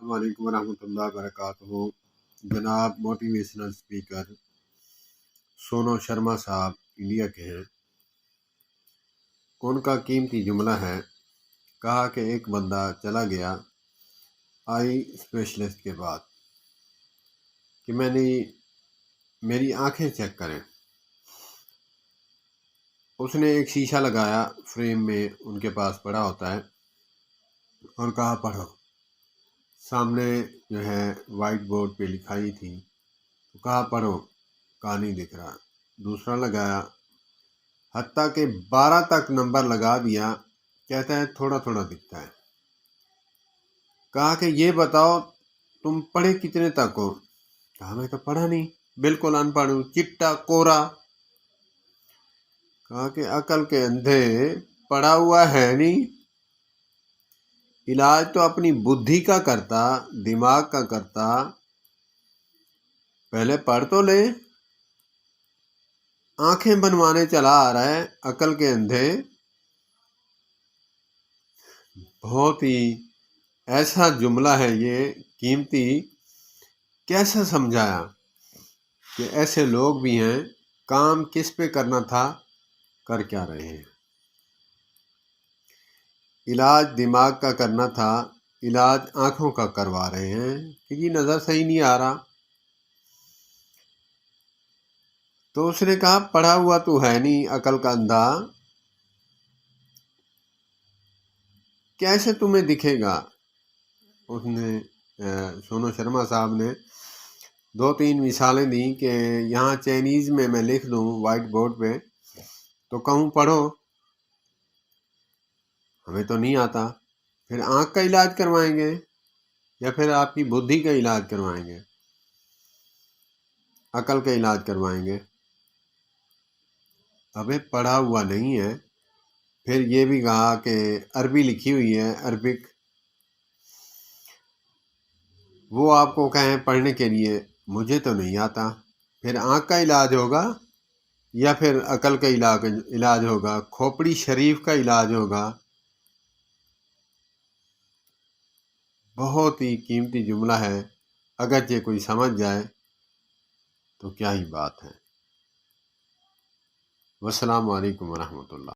السلام علیکم ورحمۃ اللہ وبرکاتہ۔ جناب موٹیویشنل اسپیکر سونو شرما صاحب انڈیا کے ہیں۔ ان کا قیمتی جملہ ہے، کہا کہ ایک بندہ چلا گیا آئی اسپیشلسٹ کے بعد کہ میری آنکھیں چیک کریں۔ اس نے ایک شیشہ لگایا فریم میں، ان کے پاس پڑا ہوتا ہے، اور کہا پڑھو۔ سامنے جو ہے وائٹ بورڈ پہ لکھائی تھی، تو کہا پڑھو، کہا نہیں دکھ رہا۔ دوسرا لگایا، حتیٰ کہ 12 تک نمبر لگا دیا، کہتا ہے تھوڑا تھوڑا دکھتا ہے۔ کہا کہ یہ بتاؤ تم پڑھے کتنے تک ہو؟ کہا میں تو پڑھا نہیں، بالکل ان پڑھ ہوں، چٹا کورا۔ کہا کہ عقل کے اندھے، پڑھا ہوا ہے نہیں، علاج تو اپنی بدھی کا کرتا، دماغ کا کرتا، پہلے پڑھ تو لے۔ آنکھیں بنوانے چلا آ رہا ہے عقل کے اندھے۔ بہت ہی ایسا جملہ ہے یہ قیمتی، کیسا سمجھایا کہ ایسے لوگ بھی ہیں، کام کس پہ کرنا تھا، کر کیا رہے ہیں۔ علاج دماغ کا کرنا تھا، علاج آنکھوں کا کروا رہے ہیں کہ جی نظر صحیح نہیں آ رہا۔ تو اس نے کہا پڑھا ہوا تو ہے نہیں، عقل کا اندھا، کیسے تمہیں دکھے گا؟ اس نے سونو شرما صاحب نے 2-3 مثالیں دیں کہ یہاں چائنیز میں لکھ دوں وائٹ بورڈ پہ، تو کہوں پڑھو، ہمیں تو نہیں آتا۔ پھر آنکھ کا علاج کروائیں گے یا پھر آپ کی بدھی کا علاج کروائیں گے، عقل کا علاج کروائیں گے؟ ابھی پڑھا ہوا نہیں ہے۔ پھر یہ بھی کہا کہ عربی لکھی ہوئی ہے، عربک، وہ آپ کو کہیں پڑھنے کے لیے، مجھے تو نہیں آتا۔ پھر آنکھ کا علاج ہوگا یا پھر عقل کا علاج ہوگا، کھوپڑی شریف کا علاج ہوگا؟ بہت ہی قیمتی جملہ ہے، اگرچہ کوئی سمجھ جائے تو کیا ہی بات ہے۔ والسلام علیکم ورحمۃ اللہ۔